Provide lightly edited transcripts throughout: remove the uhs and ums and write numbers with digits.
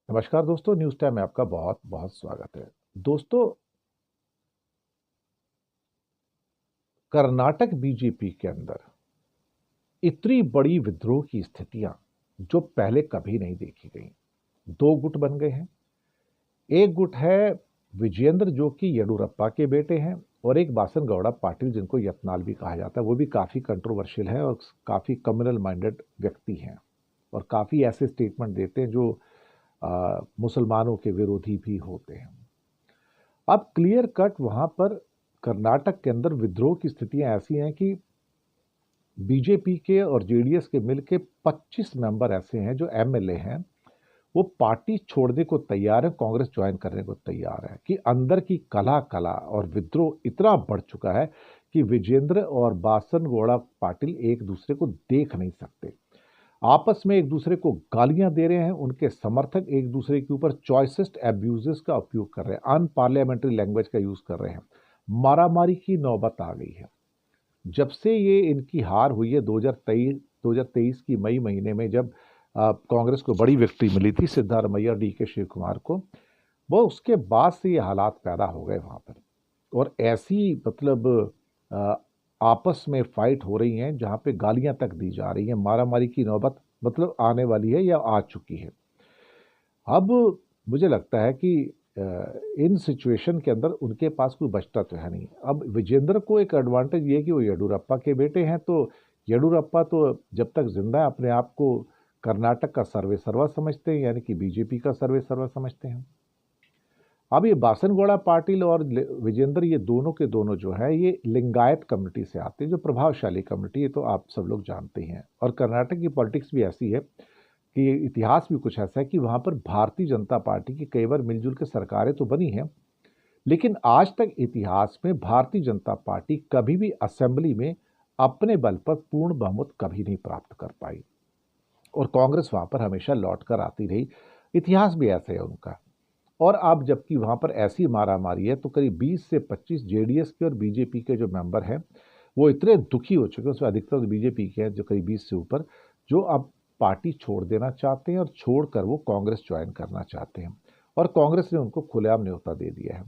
नमस्कार दोस्तों, news time में आपका बहुत बहुत स्वागत है। दोस्तों, कर्नाटक बीजेपी के अंदर इतनी बड़ी विद्रोह की स्थितियां जो पहले कभी नहीं देखी गई। दो गुट बन गए हैं। एक गुट है विजयेंद्र जो कि येडुरप्पा के बेटे हैं, और एक बासनगौड़ा पाटिल जिनको यत्नाल भी कहा जाता है। वो भी काफ़ी कंट्रोवर्शियल है और काफ़ी कम्युनल माइंडेड व्यक्ति हैं और काफ़ी ऐसे स्टेटमेंट देते हैं जो मुसलमानों के विरोधी भी होते हैं। अब क्लियर कट वहां पर कर्नाटक के अंदर विद्रोह की स्थितियां ऐसी हैं कि बीजेपी के और जेडीएस के मिलके 25 मेंबर ऐसे हैं जो एमएलए हैं, वो पार्टी छोड़ने को तैयार है, कांग्रेस ज्वाइन करने को तैयार है। कि अंदर की कला कला और विद्रोह इतना बढ़ चुका है कि विजेंद्र और बासनगौड़ा पाटिल एक दूसरे को देख नहीं सकते। आपस में एक दूसरे को गालियां दे रहे हैं। उनके समर्थक एक दूसरे के ऊपर चॉइसेस्ट एब्यूजेस का उपयोग कर रहे हैं, अनपार्लियामेंट्री लैंग्वेज का यूज कर रहे हैं। मारामारी की नौबत आ गई है। जब से ये इनकी हार हुई है 2023 की मई महीने में, जब कांग्रेस को बड़ी विक्ट्री मिली थी सिद्धारमैया और डीके शिव कुमार को, वो उसके बाद से ये हालात पैदा हो गए वहां पर। और ऐसी मतलब अ, आपस में फाइट हो रही हैं जहां पे गालियां तक दी जा रही हैं। मारामारी की नौबत मतलब आने वाली है या आ चुकी है। अब मुझे लगता है कि इन सिचुएशन के अंदर उनके पास कोई बचता तो है नहीं। अब विजेंद्र को एक एडवांटेज ये है कि वो येडुरप्पा के बेटे हैं, तो येडुरप्पा तो जब तक जिंदा है अपने आप को कर्नाटक का सर्वे सर्वा समझते हैं, यानी कि बीजेपी का सर्वे सर्वा समझते हैं। अब ये बासनगौड़ा पाटिल और विजेंद्र, ये दोनों के दोनों जो है ये लिंगायत कम्युनिटी से आते हैं, जो प्रभावशाली कम्युनिटी है, तो आप सब लोग जानते ही हैं। और कर्नाटक की पॉलिटिक्स भी ऐसी है कि इतिहास भी कुछ ऐसा है कि वहां पर भारतीय जनता पार्टी की कई बार मिलजुल के सरकारें तो बनी हैं, लेकिन आज तक इतिहास में भारतीय जनता पार्टी कभी भी असेंबली में अपने बल पर पूर्ण बहुमत कभी नहीं प्राप्त कर पाई, और कांग्रेस वहां पर हमेशा लौट कर आती रही। इतिहास भी ऐसा है उनका। और अब जबकि वहां पर ऐसी मारामारी है, तो करीब 20 से 25 जेडीएस के और बीजेपी के जो मेंबर हैं वो इतने दुखी हो चुके हैं, उसमें अधिकतर तो बीजेपी के हैं जो करीब 20 से ऊपर, जो अब पार्टी छोड़ देना चाहते हैं और छोड़कर वो कांग्रेस ज्वाइन करना चाहते हैं। और कांग्रेस ने उनको खुलेआम न्योता दे दिया है।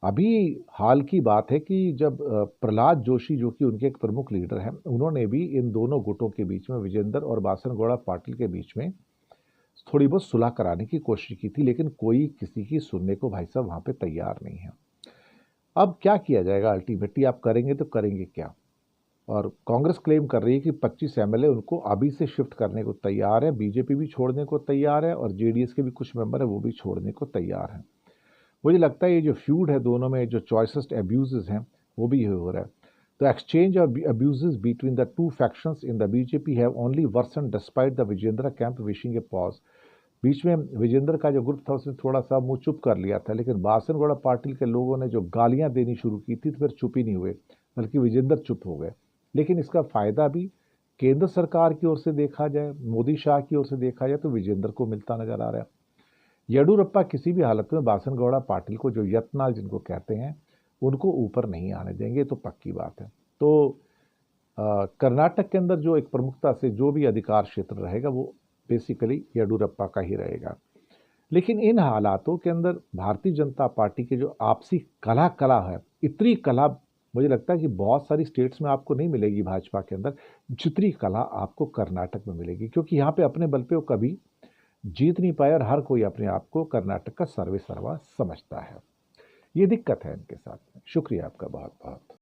अभी हाल की बात है कि जब प्रहलाद जोशी जो कि उनके एक प्रमुख लीडर हैं, उन्होंने भी इन दोनों गुटों के बीच में, विजेंद्र और बासनगौड़ा पाटिल के बीच में, थोड़ी बहुत सुलह कराने की कोशिश की थी, लेकिन कोई किसी की सुनने को भाई साहब वहां पे तैयार नहीं है। अब क्या किया जाएगा? अल्टीमेटली आप करेंगे तो करेंगे क्या? और कांग्रेस क्लेम कर रही है कि 25 एमएलए उनको अभी से शिफ्ट करने को तैयार है, बीजेपी भी छोड़ने को तैयार है, और जेडीएस के भी कुछ मेंबर है वो भी छोड़ने को तैयार हैं। मुझे लगता है ये जो फ्यूड है दोनों में, जो चॉइसेस्ट एब्यूजेस हैं, वो भी हो रहा है। The exchange of abuses between the two factions in the BJP have only worsened despite the Vijayendra camp wishing a pause. बीच में विजेंद्र का जो ग्रुप था उसने थोड़ा सा मुंह चुप कर लिया था, लेकिन बासनगौड़ा पाटिल के लोगों ने जो गालियां देनी शुरू की थी तो फिर चुप ही नहीं हुए, बल्कि विजेंद्र चुप हो गए। लेकिन इसका फायदा भी केंद्र सरकार की ओर से देखा जाए, मोदी शाह की ओर से देखा जाए, तो विजेंद्र को मिलता नजर आ रहा है। येडुरप्पा किसी भी हालत में बासनगौड़ा पाटिल को, जो यत्नाल जिनको कहते हैं, उनको ऊपर नहीं आने देंगे, तो पक्की बात है। तो कर्नाटक के अंदर जो एक प्रमुखता से जो भी अधिकार क्षेत्र रहेगा वो बेसिकली येडुरप्पा का ही रहेगा। लेकिन इन हालातों के अंदर भारतीय जनता पार्टी के जो आपसी कला कला है, इतनी कला मुझे लगता है कि बहुत सारी स्टेट्स में आपको नहीं मिलेगी भाजपा के अंदर, जितनी कला आपको कर्नाटक में मिलेगी। क्योंकि यहाँ पे अपने बल पे वो कभी जीत नहीं पाए, और हर कोई अपने आप को कर्नाटक का सर्वे सर्वा समझता है। ये दिक्कत है इनके साथ में। शुक्रिया आपका बहुत बहुत।